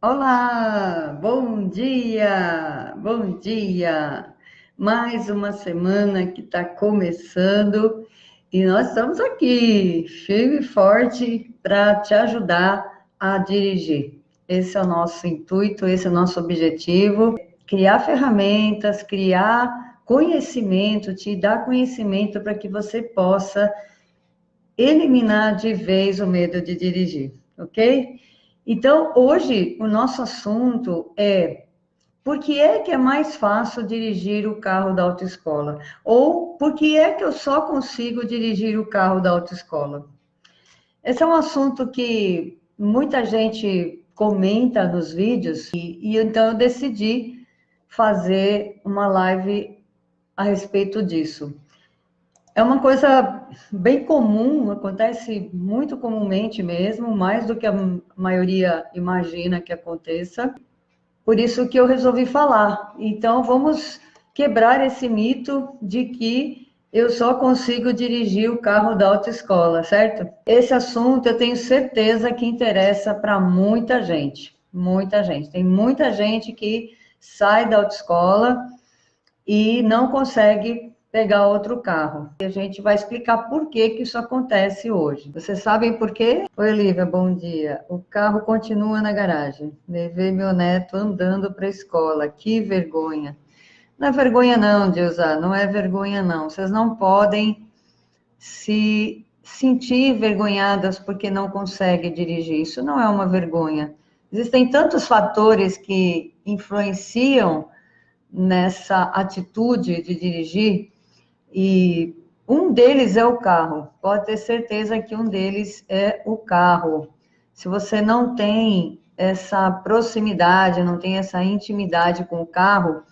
Olá, bom dia, bom dia. Mais uma semana que está começando e nós estamos aqui, firme e forte, para te ajudar a dirigir. Esse é o nosso intuito, esse é o nosso objetivo: criar ferramentas, criar conhecimento, te dar conhecimento para que você possa eliminar de vez o medo de dirigir, ok? Então, hoje, o nosso assunto é por que é que é mais fácil dirigir o carro da autoescola? Ou por que é que eu só consigo dirigir o carro da autoescola? Esse é um assunto que muita gente comenta nos vídeos e então eu decidi fazer uma live a respeito disso. É uma coisa bem comum, acontece muito comumente mesmo, mais do que a maioria imagina que aconteça. Por isso que eu resolvi falar. Então, vamos quebrar esse mito de que eu só consigo dirigir o carro da autoescola, certo? Esse assunto eu tenho certeza que interessa para muita gente. Muita gente. Tem muita gente que sai da autoescola e não consegue pegar outro carro. E a gente vai explicar por que que isso acontece hoje. Vocês sabem por quê? Oi, Lívia, bom dia. O carro continua na garagem. Levei meu neto andando para a escola. Que vergonha. Não é vergonha não, Deusa, não é vergonha não. Vocês não podem se sentir envergonhadas porque não conseguem dirigir. Isso não é uma vergonha. Existem tantos fatores que influenciam nessa atitude de dirigir, e um deles é o carro. Pode ter certeza que um deles é o carro. Se você não tem essa proximidade, não tem essa intimidade com o carro,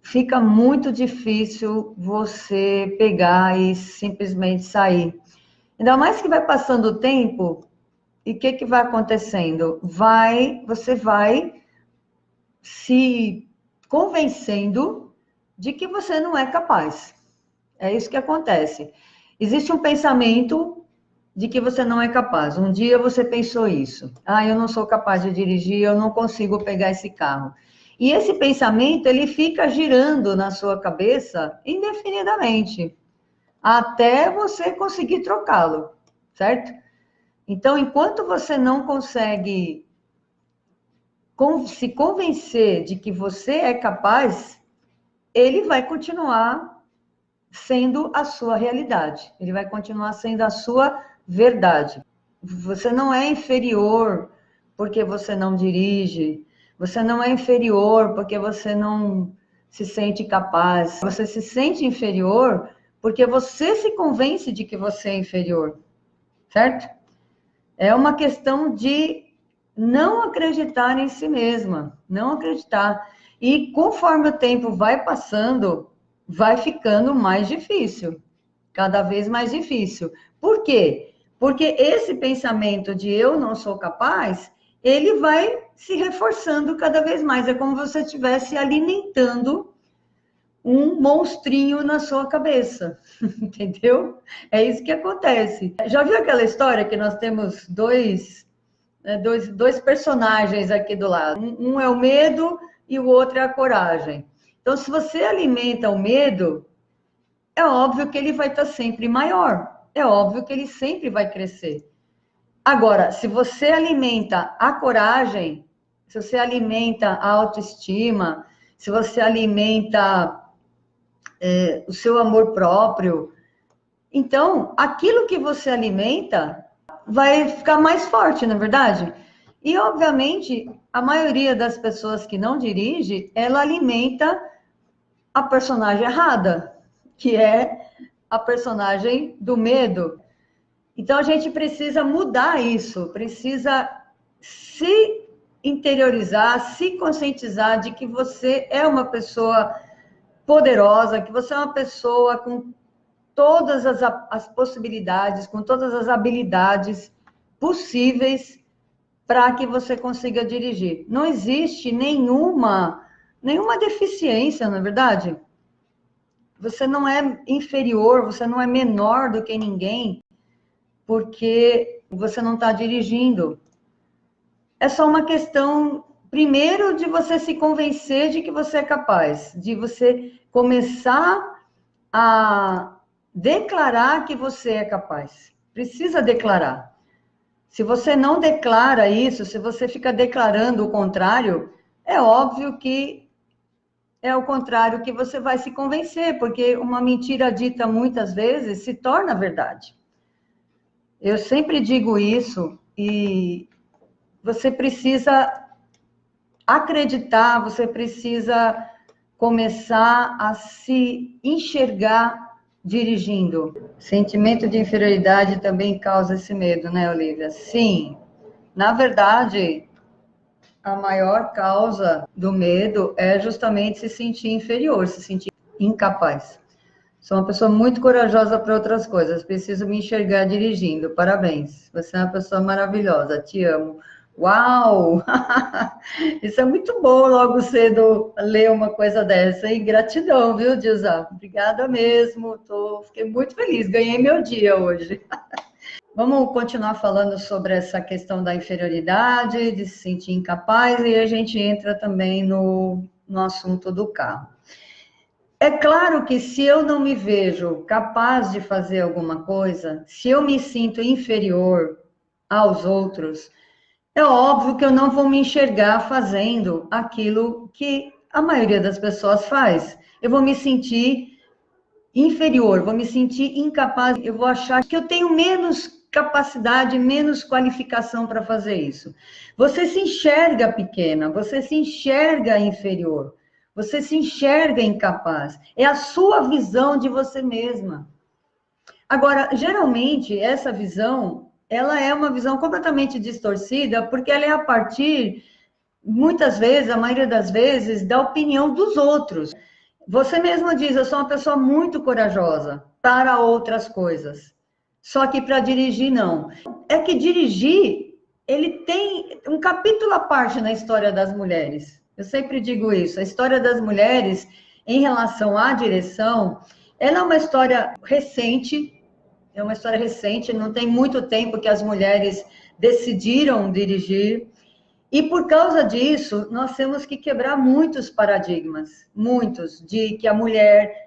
fica muito difícil você pegar e simplesmente sair. Ainda mais que vai passando o tempo, e o que que vai acontecendo? Você vai se convencendo de que você não é capaz. É isso que acontece. Existe um pensamento de que você não é capaz. Um dia você pensou isso. Ah, eu não sou capaz de dirigir, eu não consigo pegar esse carro. E esse pensamento, ele fica girando na sua cabeça indefinidamente, até você conseguir trocá-lo, certo? Então, enquanto você não consegue se convencer de que você é capaz, ele vai continuar sendo a sua realidade, ele vai continuar sendo a sua verdade. Você não é inferior porque você não dirige, você não é inferior porque você não se sente capaz, você se sente inferior porque você se convence de que você é inferior, certo? É uma questão de não acreditar em si mesma, não acreditar. E conforme o tempo vai passando, vai ficando mais difícil, cada vez mais difícil. Por quê? Porque esse pensamento de eu não sou capaz, ele vai se reforçando cada vez mais. É como se você estivesse alimentando um monstrinho na sua cabeça, entendeu? É isso que acontece. Já viu aquela história que nós temos dois personagens aqui do lado? Um é o medo e o outro é a coragem. Então, se você alimenta o medo, é óbvio que ele vai estar sempre maior. É óbvio que ele sempre vai crescer. Agora, se você alimenta a coragem, se você alimenta a autoestima, se você alimenta o seu amor próprio, então aquilo que você alimenta vai ficar mais forte, na verdade. E, obviamente, a maioria das pessoas que não dirige, ela alimenta a personagem errada, que é a personagem do medo. Então, a gente precisa mudar isso, precisa se interiorizar, se conscientizar de que você é uma pessoa poderosa, que você é uma pessoa com todas as possibilidades, com todas as habilidades possíveis para que você consiga dirigir. Não existe nenhuma deficiência, na verdade. Você não é inferior, você não é menor do que ninguém, porque você não está dirigindo. é só uma questão, primeiro, de você se convencer de que você é capaz, de você começar a declarar que você é capaz. Precisa declarar. Se você não declara isso, se você fica declarando o contrário, é óbvio que é o contrário que você vai se convencer, porque uma mentira dita muitas vezes se torna verdade. Eu sempre digo isso e você precisa acreditar, você precisa começar a se enxergar dirigindo. Sentimento de inferioridade também causa esse medo, né, Olivia? Sim. Na verdade, a maior causa do medo é justamente se sentir inferior, se sentir incapaz. Sou uma pessoa muito corajosa para outras coisas, preciso me enxergar dirigindo. Parabéns, você é uma pessoa maravilhosa, te amo. Uau! Isso é muito bom logo cedo ler uma coisa dessa, hein? Gratidão, viu, Dilza? Obrigada mesmo, fiquei muito feliz, ganhei meu dia hoje. Vamos continuar falando sobre essa questão da inferioridade, de se sentir incapaz, e a gente entra também no assunto do carro. É claro que se eu não me vejo capaz de fazer alguma coisa, se eu me sinto inferior aos outros, é óbvio que eu não vou me enxergar fazendo aquilo que a maioria das pessoas faz. Eu vou me sentir inferior, vou me sentir incapaz, eu vou achar que eu tenho menos capacidade, menos qualificação para fazer isso. Você se enxerga pequena, você se enxerga inferior, você se enxerga incapaz. É a sua visão de você mesma. Agora, geralmente, essa visão, ela é uma visão completamente distorcida, porque ela é a partir, muitas vezes, a maioria das vezes, da opinião dos outros. Você mesma diz, eu sou uma pessoa muito corajosa para outras coisas. Só que para dirigir, não. É que dirigir, ele tem um capítulo à parte na história das mulheres. Eu sempre digo isso. A história das mulheres, em relação à direção, ela é uma história recente. É uma história recente, não tem muito tempo que as mulheres decidiram dirigir. E por causa disso, nós temos que quebrar muitos paradigmas, muitos, de que a mulher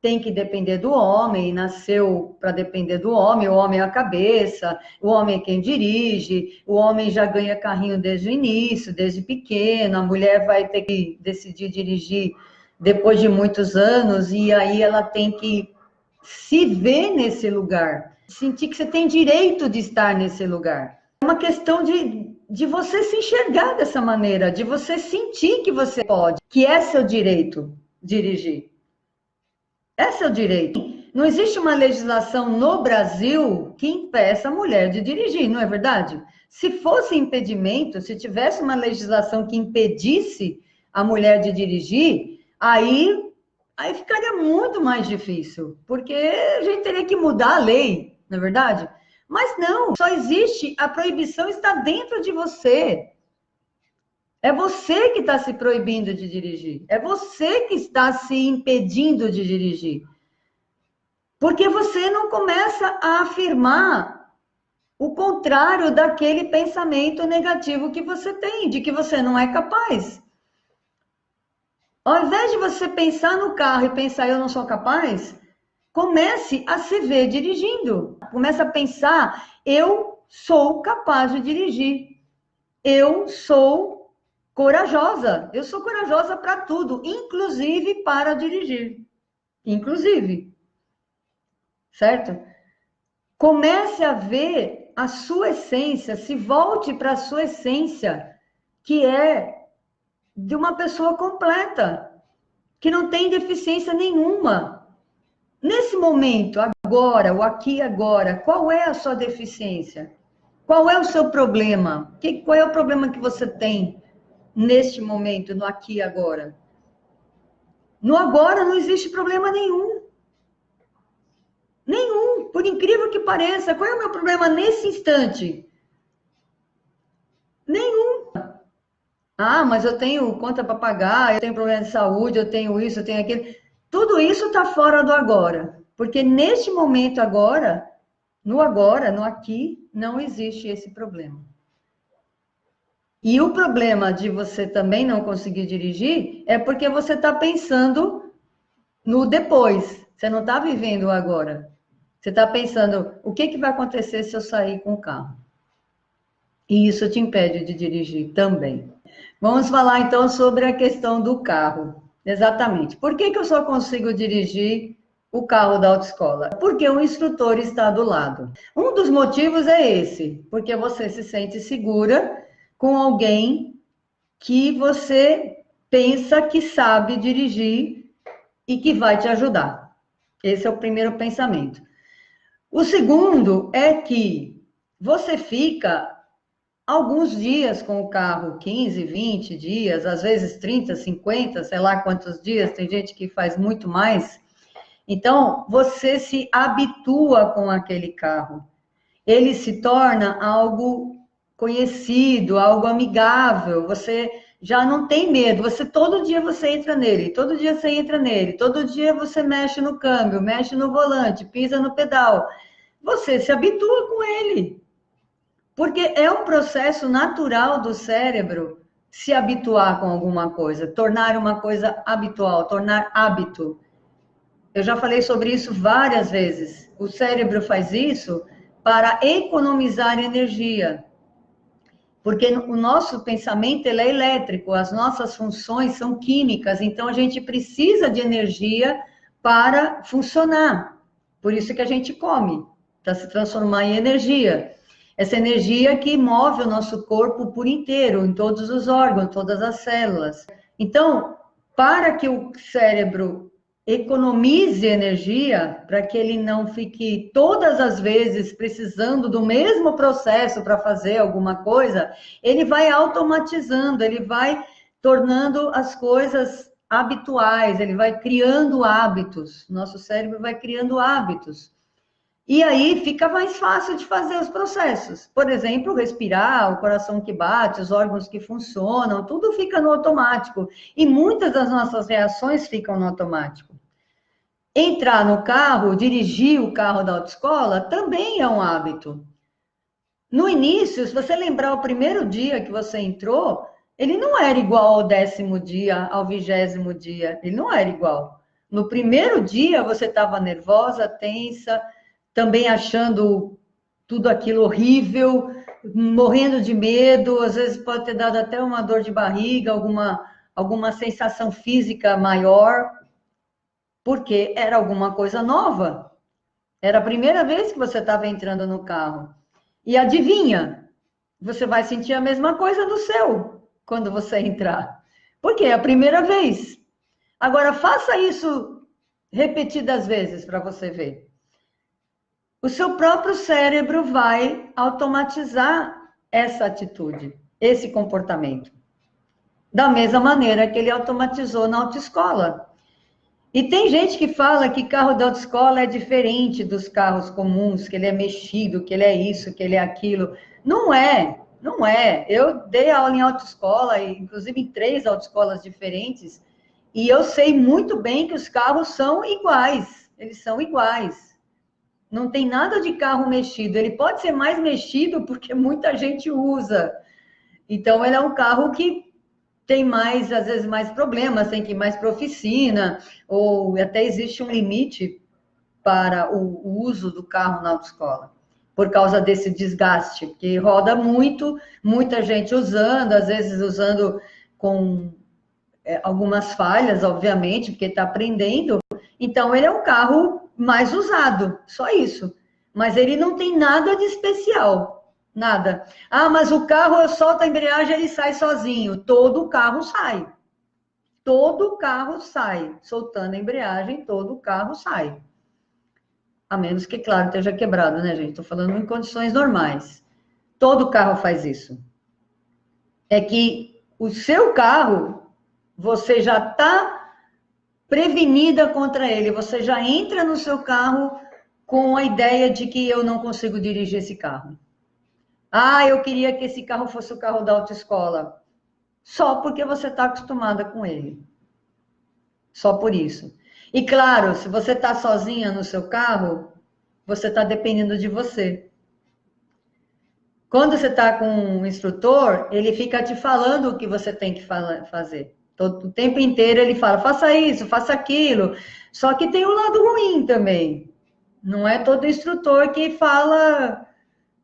tem que depender do homem, nasceu para depender do homem, o homem é a cabeça, o homem é quem dirige, o homem já ganha carrinho desde o início, desde pequeno, a mulher vai ter que decidir dirigir depois de muitos anos, e aí ela tem que se ver nesse lugar, sentir que você tem direito de estar nesse lugar. É uma questão de você se enxergar dessa maneira, de você sentir que você pode, que é seu direito dirigir. É seu direito. Não existe uma legislação no Brasil que impeça a mulher de dirigir, não é verdade? Se fosse impedimento, se tivesse uma legislação que impedisse a mulher de dirigir, aí ficaria muito mais difícil, porque a gente teria que mudar a lei, não é verdade? Mas não, só existe, a proibição está dentro de você. É você que está se proibindo de dirigir. É você que está se impedindo de dirigir. Porque você não começa a afirmar o contrário daquele pensamento negativo que você tem, de que você não é capaz. Ao invés de você pensar no carro e pensar, eu não sou capaz, comece a se ver dirigindo. Comece a pensar, eu sou capaz de dirigir. Eu sou corajosa. Eu sou corajosa para tudo, inclusive para dirigir. Inclusive. Certo? Comece a ver a sua essência, se volte para a sua essência, que é de uma pessoa completa, que não tem deficiência nenhuma. Nesse momento, agora, o aqui e agora, qual é a sua deficiência? Qual é o seu problema? Qual é o problema que você tem neste momento, no aqui e agora? No agora não existe problema nenhum. Nenhum, por incrível que pareça. Qual é o meu problema nesse instante? Nenhum. Ah, mas eu tenho conta para pagar, eu tenho problema de saúde, eu tenho isso, eu tenho aquilo. Tudo isso está fora do agora. Porque neste momento agora, no aqui, não existe esse problema. E o problema de você também não conseguir dirigir é porque você está pensando no depois. Você não está vivendo o agora. Você está pensando, o que, que vai acontecer se eu sair com o carro? E isso te impede de dirigir também. Vamos falar então sobre a questão do carro. Exatamente. Por que, que eu só consigo dirigir o carro da autoescola? Porque o instrutor está do lado. Um dos motivos é esse, porque você se sente segura com alguém que você pensa que sabe dirigir e que vai te ajudar. Esse é o primeiro pensamento. O segundo é que você fica alguns dias com o carro, 15, 20 dias, às vezes 30, 50, sei lá quantos dias, tem gente que faz muito mais. Então, você se habitua com aquele carro. Ele se torna algo conhecido, algo amigável. Você já não tem medo. Você todo dia você entra nele, todo dia você entra nele, todo dia você mexe no câmbio, mexe no volante, pisa no pedal. Você se habitua com ele. Porque é um processo natural do cérebro se habituar com alguma coisa, tornar uma coisa habitual, tornar hábito. Eu já falei sobre isso várias vezes. O cérebro faz isso para economizar energia. Porque o nosso pensamento ele é elétrico, as nossas funções são químicas, então a gente precisa de energia para funcionar. Por isso que a gente come, para se transformar em energia. Essa energia que move o nosso corpo por inteiro, em todos os órgãos, todas as células. Então, para que o cérebro economize energia, para que ele não fique todas as vezes precisando do mesmo processo para fazer alguma coisa, ele vai automatizando, ele vai tornando as coisas habituais, ele vai criando hábitos. Nosso cérebro vai criando hábitos. E aí fica mais fácil de fazer os processos. Por exemplo, respirar, o coração que bate, os órgãos que funcionam, tudo fica no automático. E muitas das nossas reações ficam no automático. Entrar no carro, dirigir o carro da autoescola, também é um hábito. No início, se você lembrar o primeiro dia que você entrou, ele não era igual ao 10º dia, ao 20º dia. Ele não era igual. No primeiro dia, você estava nervosa, tensa, também achando tudo aquilo horrível, morrendo de medo, às vezes pode ter dado até uma dor de barriga, alguma sensação física maior, porque era alguma coisa nova. Era a primeira vez que você estava entrando no carro. E adivinha, você vai sentir a mesma coisa no seu, quando você entrar. Porque é a primeira vez. Agora, faça isso repetidas vezes para você ver. O seu próprio cérebro vai automatizar essa atitude, esse comportamento. Da mesma maneira que ele automatizou na autoescola. E tem gente que fala que carro da autoescola é diferente dos carros comuns, que ele é mexido, que ele é isso, que ele é aquilo. Não é, não é. Eu dei aula em autoescola, inclusive em 3 autoescolas diferentes, e eu sei muito bem que os carros são iguais. Eles são iguais. Não tem nada de carro mexido. Ele pode ser mais mexido porque muita gente usa. Então, ele é um carro que tem mais, às vezes, mais problemas, tem que ir mais para oficina, ou até existe um limite para o uso do carro na autoescola, por causa desse desgaste, que roda muito, muita gente usando, às vezes usando com algumas falhas, obviamente, porque está aprendendo. Então, ele é um carro mais usado, só isso. Mas ele não tem nada de especial, nada. Ah, mas o carro solta a embreagem, ele sai sozinho. Todo o carro sai. Todo carro sai. Soltando a embreagem, todo o carro sai. A menos que, claro, esteja quebrado, né, gente? Estou falando em condições normais. Todo carro faz isso. É que o seu carro, você já está prevenida contra ele. Você já entra no seu carro com a ideia de que eu não consigo dirigir esse carro. Ah, eu queria que esse carro fosse o carro da autoescola. Só porque você está acostumada com ele. Só por isso. E claro, se você está sozinha no seu carro, você está dependendo de você. Quando você está com um instrutor, ele fica te falando o que você tem que fazer. Todo o tempo inteiro ele fala, faça isso, faça aquilo. Só que tem o lado ruim também. Não é todo instrutor que fala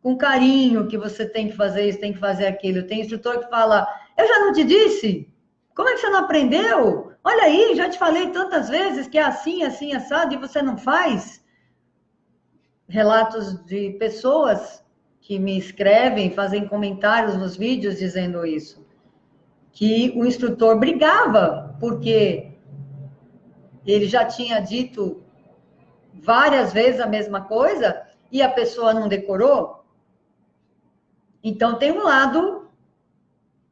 com carinho que você tem que fazer isso, tem que fazer aquilo. Tem instrutor que fala, eu já não te disse? Como é que você não aprendeu? Olha aí, já te falei tantas vezes que é assim, assim, assado, e você não faz. Relatos de pessoas que me escrevem, fazem comentários nos vídeos dizendo isso. Que o instrutor brigava, porque ele já tinha dito várias vezes a mesma coisa e a pessoa não decorou. Então, tem um lado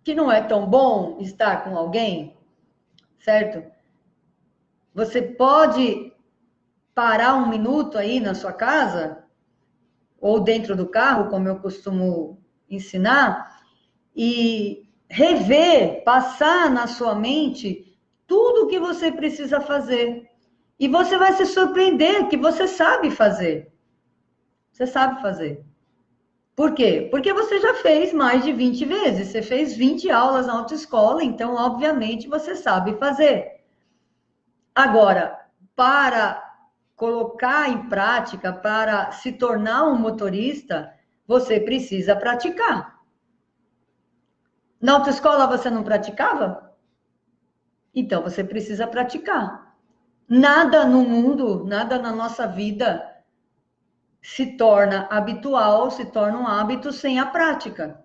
que não é tão bom estar com alguém, certo? Você pode parar um minuto aí na sua casa, ou dentro do carro, como eu costumo ensinar, e rever, passar na sua mente tudo o que você precisa fazer. E você vai se surpreender que você sabe fazer. Você sabe fazer. Por quê? Porque você já fez mais de 20 vezes. Você fez 20 aulas na autoescola, então, obviamente, você sabe fazer. Agora, para colocar em prática, para se tornar um motorista, você precisa praticar. Na autoescola você não praticava? Então você precisa praticar. Nada no mundo, nada na nossa vida se torna habitual, se torna um hábito sem a prática.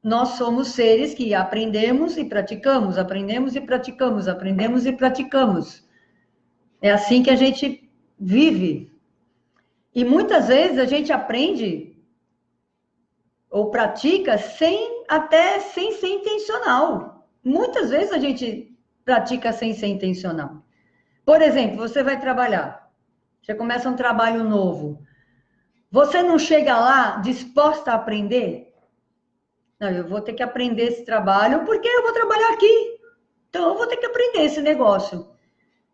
Nós somos seres que aprendemos e praticamos, aprendemos e praticamos, aprendemos e praticamos. É assim que a gente vive. E muitas vezes a gente aprende ou pratica até sem ser intencional. Muitas vezes a gente pratica sem ser intencional. Por exemplo, você vai trabalhar, você começa um trabalho novo. Você não chega lá disposta a aprender? Não, eu vou ter que aprender esse trabalho porque eu vou trabalhar aqui. Então eu vou ter que aprender esse negócio.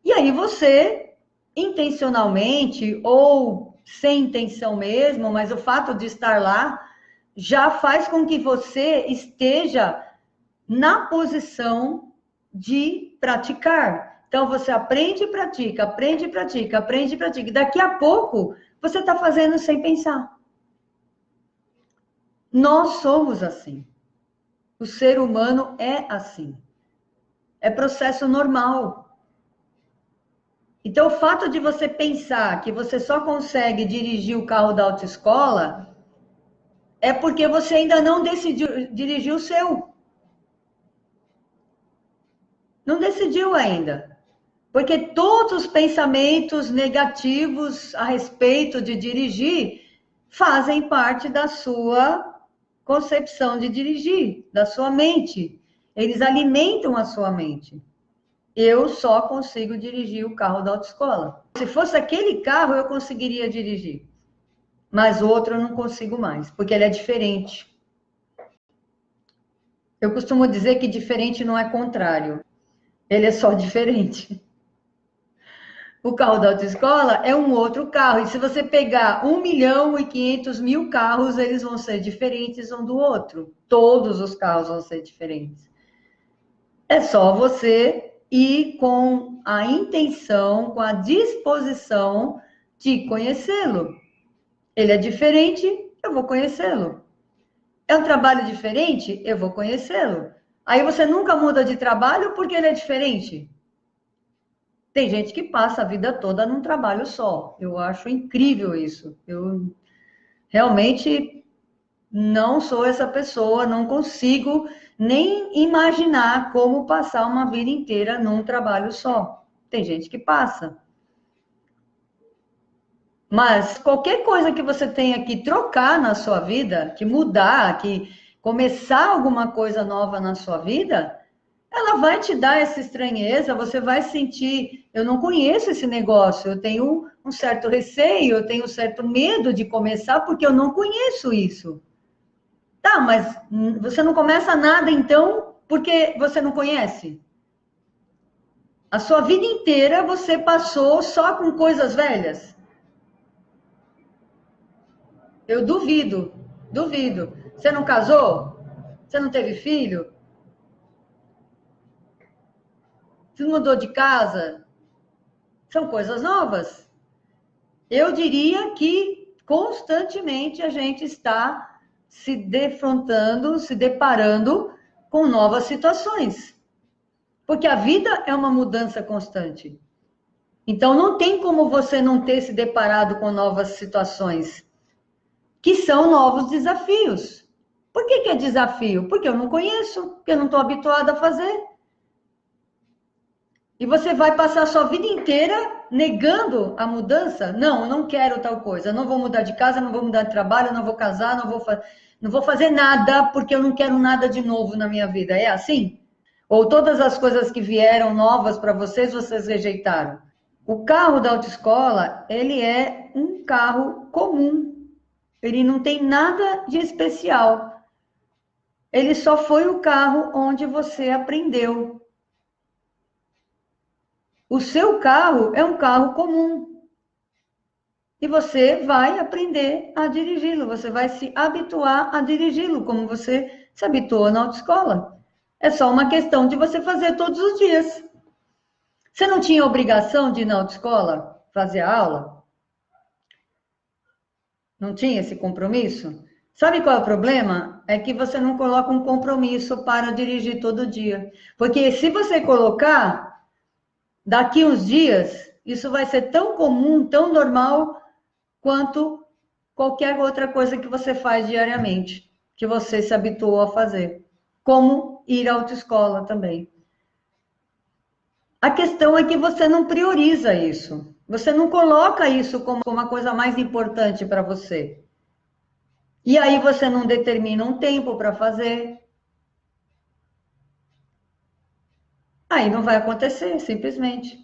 E aí você, intencionalmente ou sem intenção mesmo, mas o fato de estar lá já faz com que você esteja na posição de praticar. Então, você aprende e pratica, aprende e pratica, aprende e pratica. Daqui a pouco, você está fazendo sem pensar. Nós somos assim. O ser humano é assim. É processo normal. Então, o fato de você pensar que você só consegue dirigir o carro da autoescola é porque você ainda não decidiu dirigir o seu. Não decidiu ainda. Porque todos os pensamentos negativos a respeito de dirigir fazem parte da sua concepção de dirigir, da sua mente. Eles alimentam a sua mente. Eu só consigo dirigir o carro da autoescola. Se fosse aquele carro, eu conseguiria dirigir. Mas o outro eu não consigo mais, porque ele é diferente. Eu costumo dizer que diferente não é contrário. Ele é só diferente. O carro da autoescola é um outro carro. E se você pegar 1.500.000 carros, eles vão ser diferentes um do outro. Todos os carros vão ser diferentes. É só você ir com a intenção, com a disposição de conhecê-lo. Ele é diferente, eu vou conhecê-lo. É um trabalho diferente, eu vou conhecê-lo. Aí você nunca muda de trabalho porque ele é diferente. Tem gente que passa a vida toda num trabalho só. Eu acho incrível isso. Eu realmente não sou essa pessoa, não consigo nem imaginar como passar uma vida inteira num trabalho só. Tem gente que passa. Mas qualquer coisa que você tenha que trocar na sua vida, que mudar, que começar alguma coisa nova na sua vida, ela vai te dar essa estranheza, você vai sentir, eu não conheço esse negócio, eu tenho um certo receio, eu tenho um certo medo de começar porque eu não conheço isso. Tá, mas você não começa nada então porque você não conhece? A sua vida inteira você passou só com coisas velhas? Eu duvido. Duvido. Você não casou? Você não teve filho? Você não mudou de casa? São coisas novas. Eu diria que constantemente a gente está se defrontando, se deparando com novas situações. Porque a vida é uma mudança constante. Então não tem como você não ter se deparado com novas situações, que são novos desafios. Por que é desafio? Porque eu não conheço, porque eu não estou habituada a fazer. E você vai passar a sua vida inteira negando a mudança? Não, eu não quero tal coisa. Eu não vou mudar de casa, não vou mudar de trabalho, não vou casar, não vou fazer nada porque eu não quero nada de novo na minha vida. É assim? Ou todas as coisas que vieram novas para vocês, vocês rejeitaram? O carro da autoescola, ele é um carro comum. Ele não tem nada de especial. Ele só foi o carro onde você aprendeu. O seu carro é um carro comum. E você vai aprender a dirigi-lo, você vai se habituar a dirigi-lo, como você se habituou na autoescola. É só uma questão de você fazer todos os dias. Você não tinha obrigação de ir na autoescola fazer a aula? Não tinha esse compromisso? Sabe qual é o problema? É que você não coloca um compromisso para dirigir todo dia. Porque se você colocar, daqui uns dias, isso vai ser tão comum, tão normal, quanto qualquer outra coisa que você faz diariamente, que você se habituou a fazer. Como ir à autoescola também. A questão é que você não prioriza isso. Você não coloca isso como uma coisa mais importante para você. E aí você não determina um tempo para fazer. Aí não vai acontecer, simplesmente.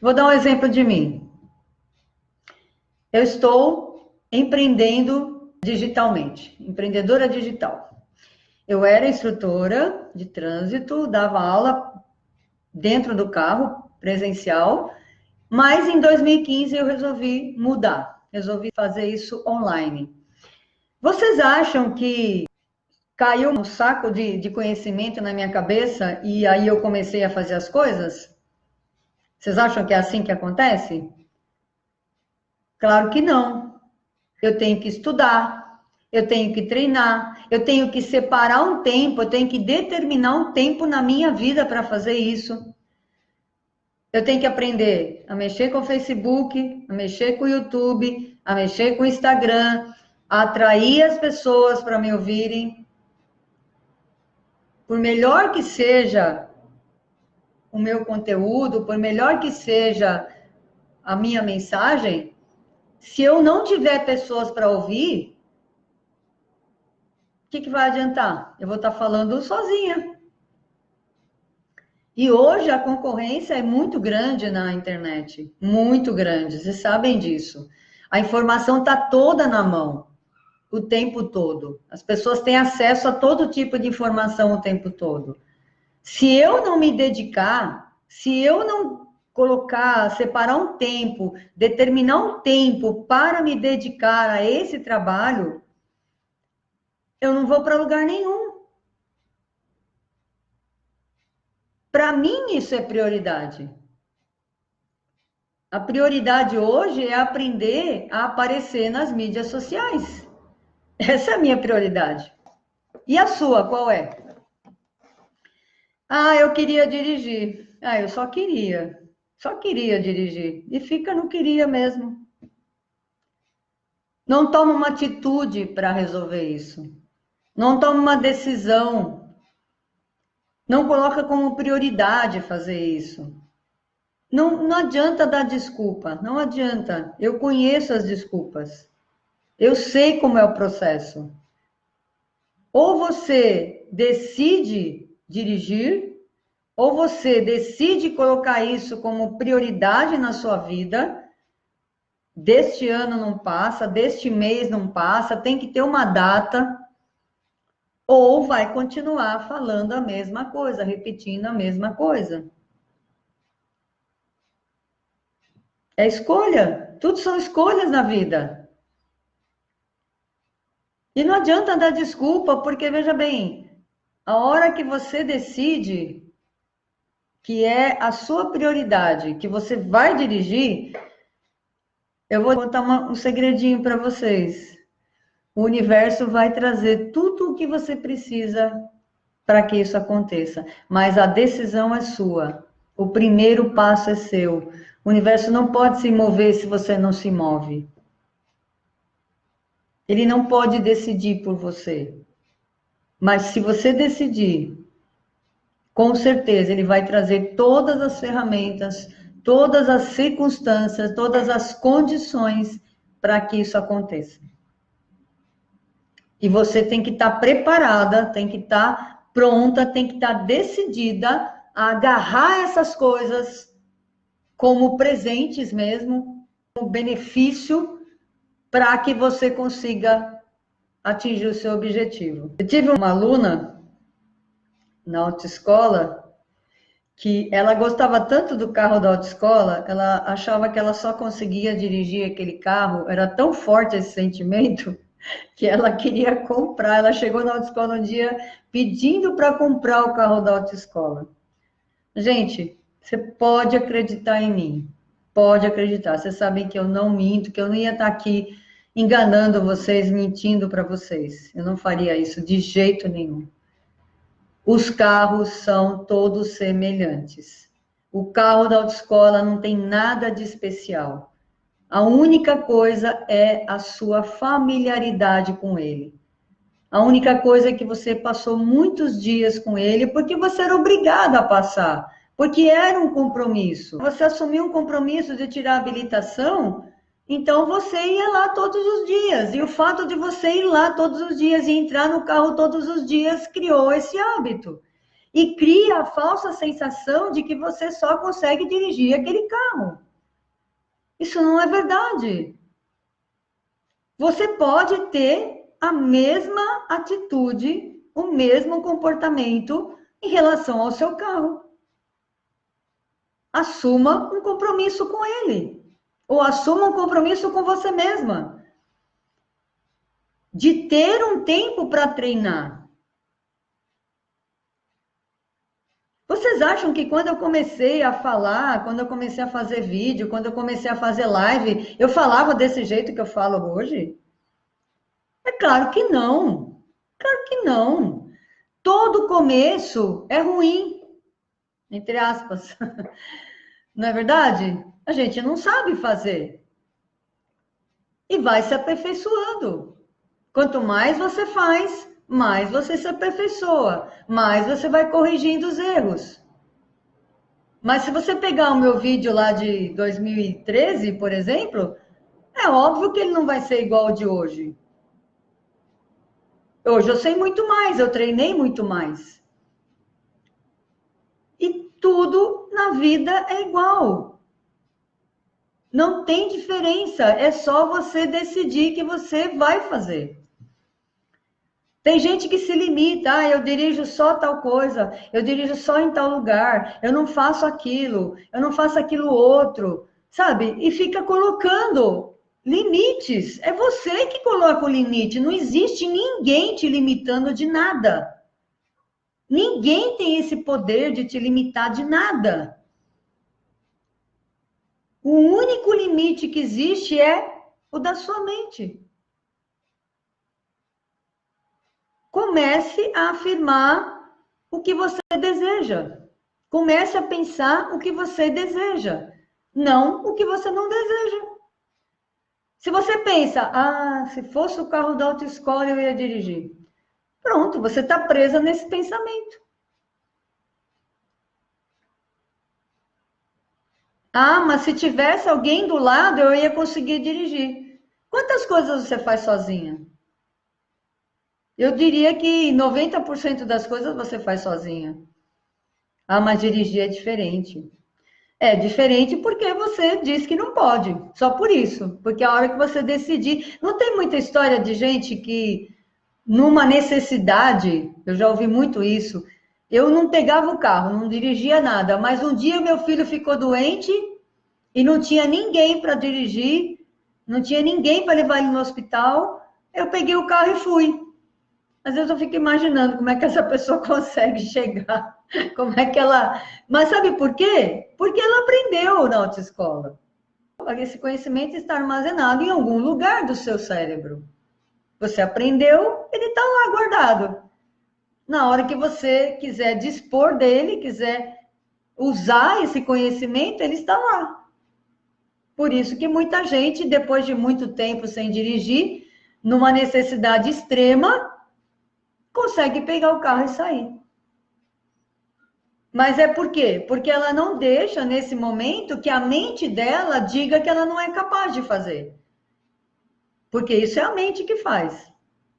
Vou dar um exemplo de mim. Eu estou empreendendo digitalmente, empreendedora digital. Eu era instrutora de trânsito, dava aula dentro do carro, presencial, mas em 2015 eu resolvi mudar, resolvi fazer isso online. Vocês acham que caiu um saco de conhecimento na minha cabeça e aí eu comecei a fazer as coisas? Vocês acham que é assim que acontece? Claro que não. Eu tenho que estudar, eu tenho que treinar, eu tenho que separar um tempo, eu tenho que determinar um tempo na minha vida para fazer isso. Eu tenho que aprender a mexer com o Facebook, a mexer com o YouTube, a mexer com o Instagram, a atrair as pessoas para me ouvirem. Por melhor que seja o meu conteúdo, por melhor que seja a minha mensagem, se eu não tiver pessoas para ouvir, o que vai adiantar? Eu vou estar falando sozinha. E hoje a concorrência é muito grande na internet, muito grande, vocês sabem disso. A informação está toda na mão, o tempo todo. As pessoas têm acesso a todo tipo de informação o tempo todo. Se eu não me dedicar, se eu não colocar, separar um tempo, determinar um tempo para me dedicar a esse trabalho, eu não vou para lugar nenhum. Para mim, isso é prioridade. A prioridade hoje é aprender a aparecer nas mídias sociais. Essa é a minha prioridade. E a sua, qual é? Ah, eu queria dirigir. Ah, eu só queria. Só queria dirigir. E fica no queria mesmo. Não toma uma atitude para resolver isso. Não toma uma decisão. Não coloca como prioridade fazer isso. Não adianta dar desculpa. Não adianta. Eu conheço as desculpas. Eu sei como é o processo. Ou você decide dirigir, ou você decide colocar isso como prioridade na sua vida. Deste ano não passa, deste mês não passa, tem que ter uma data, ou vai continuar falando a mesma coisa, repetindo a mesma coisa. É escolha, tudo são escolhas na vida. E não adianta dar desculpa, porque veja bem, a hora que você decide que é a sua prioridade, que você vai dirigir, eu vou contar um segredinho para vocês. O universo vai trazer tudo o que você precisa para que isso aconteça, mas a decisão é sua. O primeiro passo é seu. O universo não pode se mover se você não se move. Ele não pode decidir por você. Mas se você decidir, com certeza ele vai trazer todas as ferramentas, todas as circunstâncias, todas as condições para que isso aconteça. E você tem que estar preparada, tem que estar pronta, tem que estar decidida a agarrar essas coisas como presentes mesmo, como benefício, para que você consiga atingir o seu objetivo. Eu tive uma aluna na autoescola que ela gostava tanto do carro da autoescola, ela achava que ela só conseguia dirigir aquele carro, era tão forte esse sentimento que ela queria comprar. Ela chegou na autoescola um dia pedindo para comprar o carro da autoescola. Gente, você pode acreditar em mim, pode acreditar. Vocês sabem que eu não minto, que eu não ia estar aqui enganando vocês, mentindo para vocês. Eu não faria isso de jeito nenhum. Os carros são todos semelhantes. O carro da autoescola não tem nada de especial. A única coisa é a sua familiaridade com ele. A única coisa é que você passou muitos dias com ele porque você era obrigado a passar, porque era um compromisso. Você assumiu um compromisso de tirar a habilitação, então você ia lá todos os dias. E o fato de você ir lá todos os dias e entrar no carro todos os dias criou esse hábito. E cria a falsa sensação de que você só consegue dirigir aquele carro. Isso não é verdade. Você pode ter a mesma atitude, o mesmo comportamento em relação ao seu carro. Assuma um compromisso com ele. Ou assuma um compromisso com você mesma. De ter um tempo para treinar. Vocês acham que quando eu comecei a falar, quando eu comecei a fazer vídeo, quando eu comecei a fazer live, eu falava desse jeito que eu falo hoje? É claro que não. Claro que não. Todo começo é ruim, entre aspas. Não é verdade? A gente não sabe fazer. E vai se aperfeiçoando. Quanto mais você faz, mais você se aperfeiçoa, mais você vai corrigindo os erros. Mas se você pegar o meu vídeo lá de 2013, por exemplo, é óbvio que ele não vai ser igual ao de hoje. Hoje eu sei muito mais, eu treinei muito mais. E tudo na vida é igual. Não tem diferença, é só você decidir que você vai fazer. Tem gente que se limita, eu dirijo só tal coisa, eu dirijo só em tal lugar, eu não faço aquilo outro, sabe? E fica colocando limites. É você que coloca o limite, não existe ninguém te limitando de nada. Ninguém tem esse poder de te limitar de nada. O único limite que existe é o da sua mente. Comece a afirmar o que você deseja. Comece a pensar o que você deseja, não o que você não deseja. Se você pensa, se fosse o carro da autoescola eu ia dirigir. Pronto, você está presa nesse pensamento. Mas se tivesse alguém do lado eu ia conseguir dirigir. Quantas coisas você faz sozinha? Eu diria que 90% das coisas você faz sozinha. Mas dirigir é diferente. É diferente porque você diz que não pode. Só por isso. Porque a hora que você decidir... Não tem muita história de gente que, numa necessidade, eu já ouvi muito isso, eu não pegava o carro, não dirigia nada, mas um dia meu filho ficou doente e não tinha ninguém para dirigir, não tinha ninguém para levar ele no hospital. Eu peguei o carro e fui. Às vezes eu fico imaginando como é que essa pessoa consegue chegar, como é que ela... Mas sabe por quê? Porque ela aprendeu na autoescola. Esse conhecimento está armazenado em algum lugar do seu cérebro. Você aprendeu, ele está lá guardado. Na hora que você quiser dispor dele, quiser usar esse conhecimento, ele está lá. Por isso que muita gente, depois de muito tempo sem dirigir, numa necessidade extrema, consegue pegar o carro e sair. Mas é por quê? Porque ela não deixa, nesse momento, que a mente dela diga que ela não é capaz de fazer. Porque isso é a mente que faz.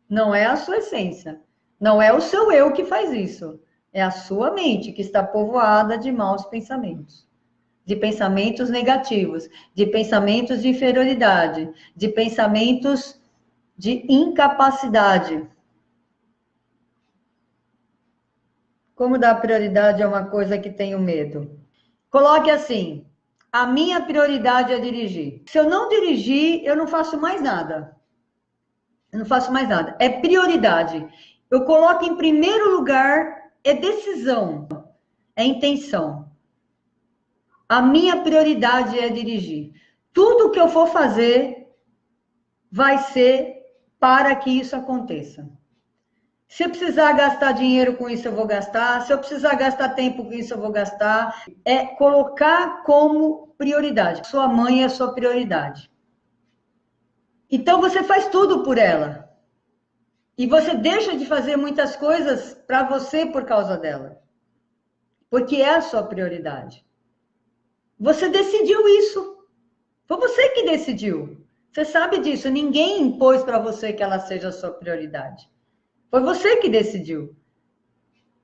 Não é a sua essência. Não é o seu eu que faz isso. É a sua mente que está povoada de maus pensamentos. De pensamentos negativos. De pensamentos de inferioridade. De pensamentos de incapacidade. Como dar prioridade a uma coisa que tenho medo? Coloque assim: a minha prioridade é dirigir. Se eu não dirigir, eu não faço mais nada. Eu não faço mais nada. É prioridade. Eu coloco em primeiro lugar, é decisão, é intenção. A minha prioridade é dirigir. Tudo que eu for fazer vai ser para que isso aconteça. Se eu precisar gastar dinheiro com isso, eu vou gastar. Se eu precisar gastar tempo com isso, eu vou gastar. É colocar como prioridade. Sua mãe é a sua prioridade. Então, você faz tudo por ela. E você deixa de fazer muitas coisas para você por causa dela. Porque é a sua prioridade. Você decidiu isso. Foi você que decidiu. Você sabe disso. Ninguém impôs para você que ela seja a sua prioridade. Foi você que decidiu.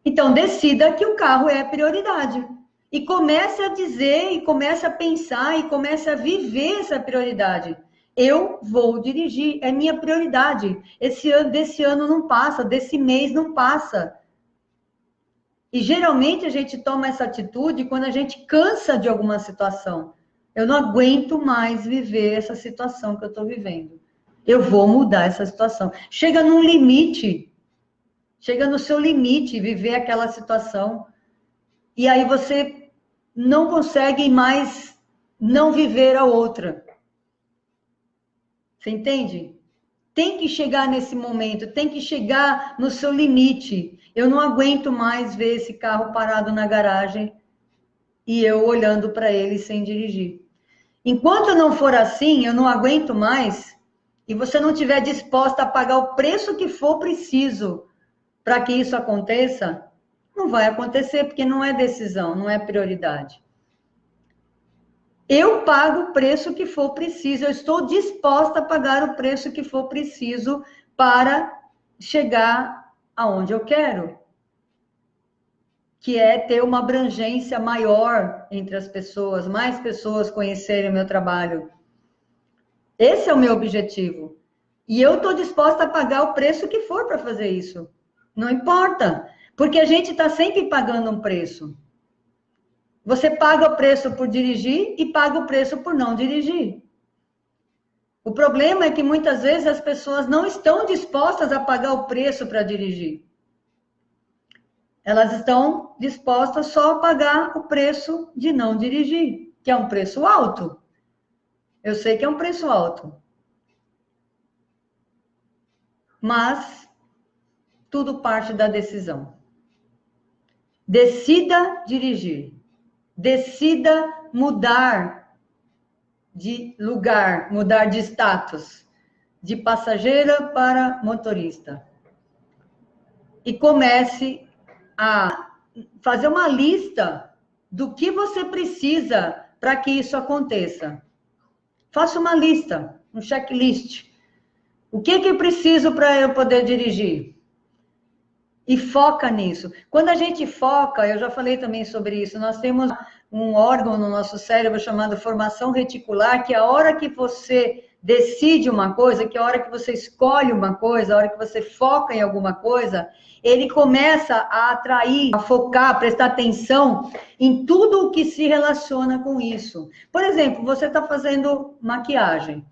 Então, decida que o carro é a prioridade. E comece a dizer, e comece a pensar, e comece a viver essa prioridade. Eu vou dirigir, é minha prioridade. Desse ano não passa, desse mês não passa. E geralmente a gente toma essa atitude quando a gente cansa de alguma situação. Eu não aguento mais viver essa situação que eu estou vivendo. Eu vou mudar essa situação. Chega num limite. Chega no seu limite, viver aquela situação. E aí você não consegue mais não viver a outra. Você entende? Tem que chegar nesse momento, tem que chegar no seu limite. Eu não aguento mais ver esse carro parado na garagem e eu olhando para ele sem dirigir. Enquanto não for assim, eu não aguento mais, e você não estiver disposta a pagar o preço que for preciso para que isso aconteça, não vai acontecer, porque não é decisão, não é prioridade. Eu pago o preço que for preciso, eu estou disposta a pagar o preço que for preciso para chegar aonde eu quero, que é ter uma abrangência maior entre as pessoas, mais pessoas conhecerem o meu trabalho. Esse é o meu objetivo. E eu estou disposta a pagar o preço que for para fazer isso. Não importa, porque a gente está sempre pagando um preço. Você paga o preço por dirigir e paga o preço por não dirigir. O problema é que muitas vezes as pessoas não estão dispostas a pagar o preço para dirigir. Elas estão dispostas só a pagar o preço de não dirigir, que é um preço alto. Eu sei que é um preço alto. Mas tudo parte da decisão. Decida dirigir. Decida mudar de lugar, mudar de status, de passageira para motorista. E comece a fazer uma lista do que você precisa para que isso aconteça. Faça uma lista, um checklist. O que eu preciso para eu poder dirigir? E foca nisso. Quando a gente foca, eu já falei também sobre isso, nós temos um órgão no nosso cérebro chamado formação reticular, que a hora que você decide uma coisa, que a hora que você escolhe uma coisa, a hora que você foca em alguma coisa, ele começa a atrair, a focar, a prestar atenção em tudo o que se relaciona com isso. Por exemplo, você está fazendo maquiagem.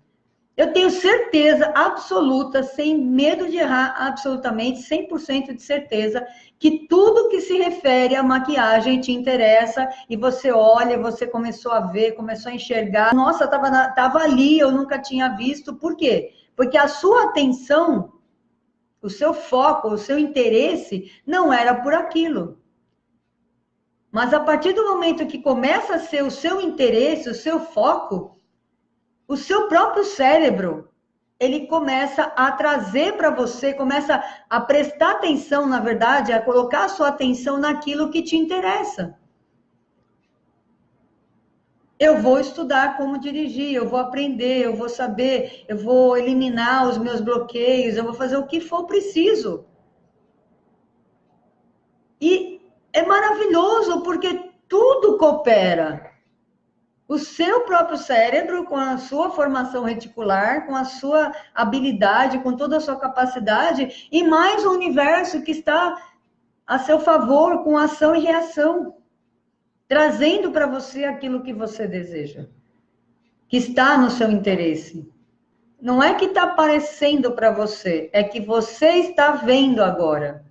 Eu tenho certeza absoluta, sem medo de errar, absolutamente 100% de certeza, que tudo que se refere à maquiagem te interessa e você olha, você começou a ver, começou a enxergar. Nossa, tava ali, eu nunca tinha visto. Por quê? Porque a sua atenção, o seu foco, o seu interesse não era por aquilo. Mas a partir do momento que começa a ser o seu interesse, o seu foco, o seu próprio cérebro, ele começa a trazer para você, começa a prestar atenção, na verdade, a colocar a sua atenção naquilo que te interessa. Eu vou estudar como dirigir, eu vou aprender, eu vou saber, eu vou eliminar os meus bloqueios, eu vou fazer o que for preciso. E é maravilhoso porque tudo coopera. O seu próprio cérebro, com a sua formação reticular, com a sua habilidade, com toda a sua capacidade, e mais o universo que está a seu favor, com ação e reação, trazendo para você aquilo que você deseja, que está no seu interesse. Não é que está aparecendo para você, é que você está vendo agora.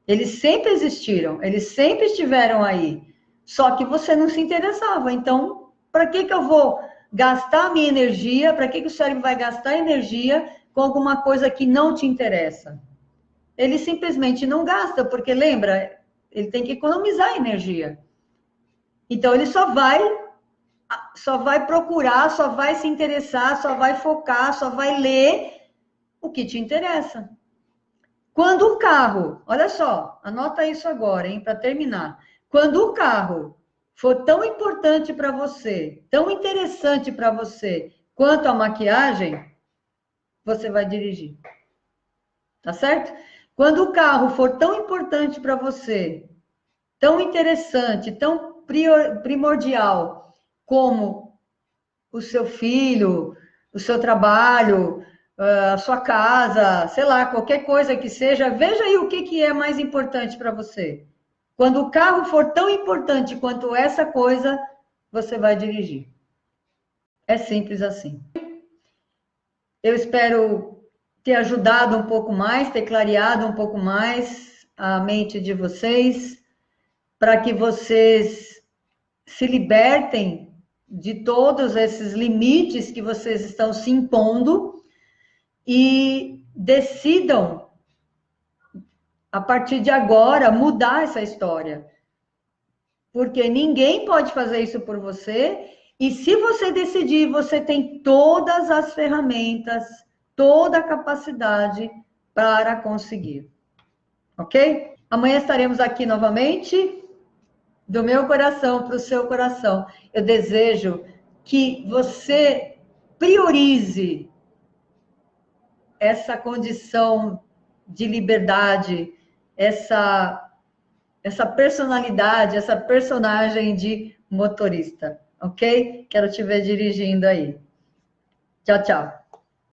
Eles sempre existiram, eles sempre estiveram aí, só que você não se interessava. Então, para que eu vou gastar minha energia? Para que o cérebro vai gastar energia com alguma coisa que não te interessa? Ele simplesmente não gasta, porque lembra, ele tem que economizar energia. Então, ele só vai procurar, só vai se interessar, só vai focar, só vai ler o que te interessa. Quando o carro, olha só, anota isso agora, hein, para terminar. Quando o carro for tão importante para você, tão interessante para você, quanto a maquiagem, você vai dirigir. Tá certo? Quando o carro for tão importante para você, tão interessante, tão primordial, como o seu filho, o seu trabalho, a sua casa, sei lá, qualquer coisa que seja, veja aí o que é mais importante para você. Quando o carro for tão importante quanto essa coisa, você vai dirigir. É simples assim. Eu espero ter ajudado um pouco mais, ter clareado um pouco mais a mente de vocês, para que vocês se libertem de todos esses limites que vocês estão se impondo e decidam, a partir de agora, mudar essa história. Porque ninguém pode fazer isso por você, e se você decidir, você tem todas as ferramentas, toda a capacidade para conseguir. Ok? Amanhã estaremos aqui novamente. Do meu coração para o seu coração. Eu desejo que você priorize essa condição de liberdade, essa personalidade, essa personagem de motorista, ok? Quero te ver dirigindo aí. Tchau, tchau.